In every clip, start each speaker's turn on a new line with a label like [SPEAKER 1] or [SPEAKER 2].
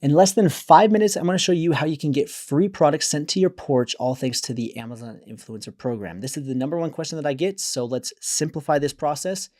[SPEAKER 1] In less than 5 minutes, I'm going to show you how you can get free products sent to your porch, all thanks to the Amazon Influencer Program. This is the number one question that I get, so let's simplify this process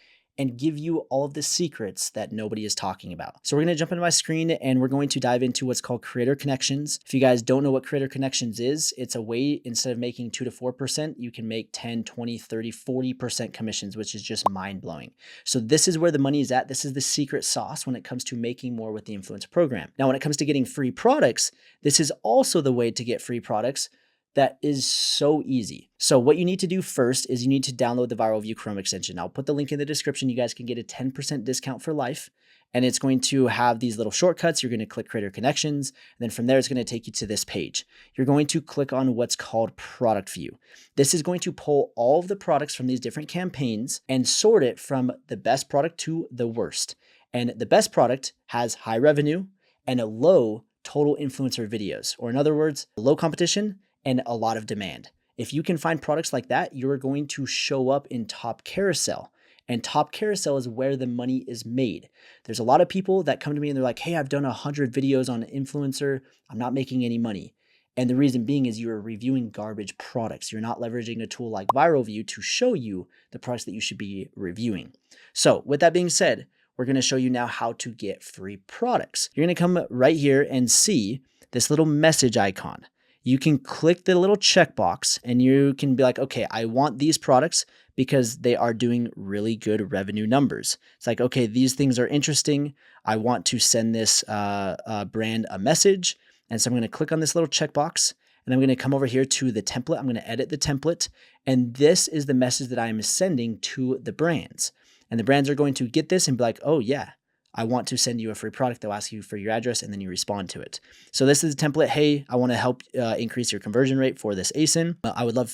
[SPEAKER 1] and give you all of the secrets that nobody is talking about. So we're going to jump into my screen and we're going to dive into what's called Creator Connections. If you guys don't know what Creator Connections is, it's a way, instead of making 2 to 4%, you can make 10, 20, 30, 40% commissions, which is just mind blowing. So this is where the money is at. This is the secret sauce when it comes to making more with the Influencer Program. Now, when it comes to getting free products, this is also the way to get free products. That is so easy. So what you need to do first is you need to download the Viral View Chrome extension. I'll put the link in the description. You guys can get a 10% discount for life. And it's going to have these little shortcuts. You're going to click Creator Connections. And then from there, it's going to take you to this page. You're going to click on what's called Product View. This is going to pull all of the products from these different campaigns and sort it from the best product to the worst. And the best product has high revenue and a low total influencer videos, or in other words, low competition and a lot of demand. If you can find products like that, you're going to show up in top carousel. And top carousel is where the money is made. There's a lot of people that come to me and they're like, hey, I've done 100 videos on an influencer. I'm not making any money. And the reason being is you're reviewing garbage products. You're not leveraging a tool like Viral View to show you the products that you should be reviewing. So with that being said, we're going to show you now how to get free products. You're going to come right here and see this little message icon. You can click the little checkbox and you can be like, okay, I want these products because they are doing really good revenue numbers. It's like, okay, these things are interesting. I want to send this brand a message. And so I'm going to click on this little checkbox and I'm going to come over here to the template. I'm going to edit the template. And this is the message that I am sending to the brands. And the brands are going to get this and be like, oh yeah, I want to send you a free product. They'll ask you for your address and then you respond to it. So this is the template. Hey, I want to help increase your conversion rate for this ASIN. I would love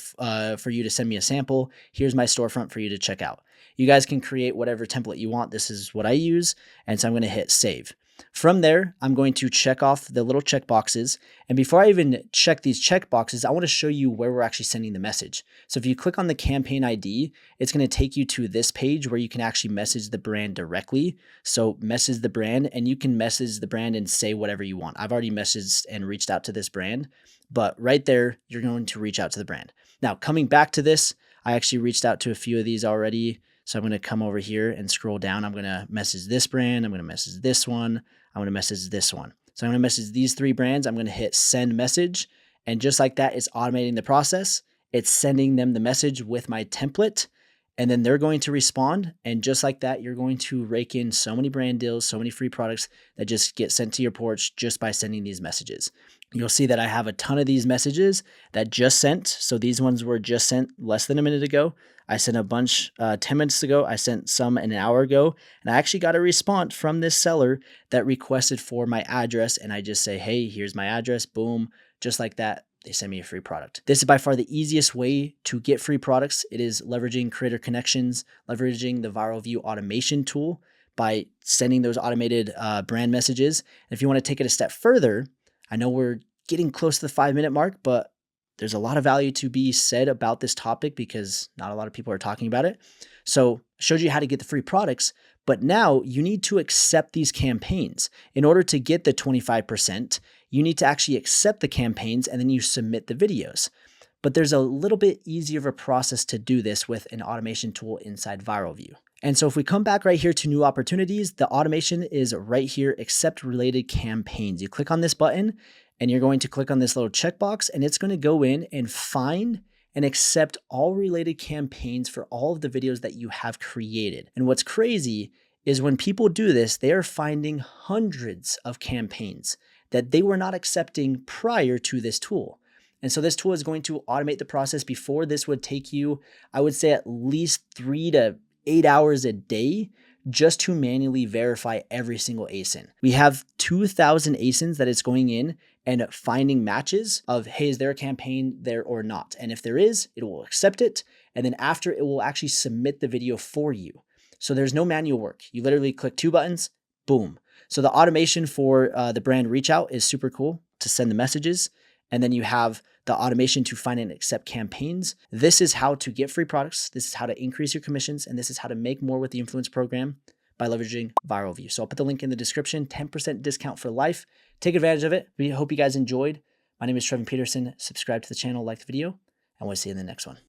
[SPEAKER 1] for you to send me a sample. Here's my storefront for you to check out. You guys can create whatever template you want. This is what I use. And so I'm going to hit save. From there, I'm going to check off the little check boxes. And before I even check these check boxes, I want to show you where we're actually sending the message. So if you click on the campaign ID, it's going to take you to this page where you can actually message the brand directly. So message the brand and you can message the brand and say whatever you want. I've already messaged and reached out to this brand, but right there, you're going to reach out to the brand. Now, coming back to this, I actually reached out to a few of these already. So I'm going to come over here and scroll down. I'm going to message this brand. I'm going to message this one. I'm going to message this one. So I'm going to message these 3 brands. I'm going to hit send message. And just like that, it's automating the process. It's sending them the message with my template. And then they're going to respond. And just like that, you're going to rake in so many brand deals, so many free products that just get sent to your porch just by sending these messages. You'll see that I have a ton of these messages that just sent. So these ones were just sent less than a minute ago. I sent a bunch 10 minutes ago. I sent some an hour ago. And I actually got a response from this seller that requested for my address. And I just say, hey, here's my address. Boom. Just like that, they send me a free product. This is by far the easiest way to get free products. It is leveraging Creator Connections, leveraging the Viral View automation tool by sending those automated brand messages. And if you want to take it a step further, I know we're getting close to the 5-minute mark, but there's a lot of value to be said about this topic because not a lot of people are talking about it. So I showed you how to get the free products, but now you need to accept these campaigns. In order to get the 25%, you need to actually accept the campaigns and then you submit the videos. But there's a little bit easier of a process to do this with an automation tool inside Viral View. And so if we come back right here to new opportunities, the automation is right here, accept related campaigns. You click on this button and you're going to click on this little checkbox and it's going to go in and find and accept all related campaigns for all of the videos that you have created. And what's crazy is when people do this, they are finding hundreds of campaigns that they were not accepting prior to this tool. And so this tool is going to automate the process. Before, this would take you, I would say, at least 3 to 8 hours a day just to manually verify every single ASIN. We have 2,000 ASINs that it's going in and finding matches of, hey, is there a campaign there or not? And if there is, it will accept it. And then after, it will actually submit the video for you. So there's no manual work. You literally click 2 buttons, boom. So the automation for the brand reach out is super cool to send the messages. And then you have the automation to find and accept campaigns. This is how to get free products. This is how to increase your commissions. And this is how to make more with the influence program by leveraging Viral View. So I'll put the link in the description, 10% discount for life. take advantage of it. We hope you guys enjoyed. My name is Trevin Peterson. Subscribe to the channel, like the video, and we'll see you in the next one.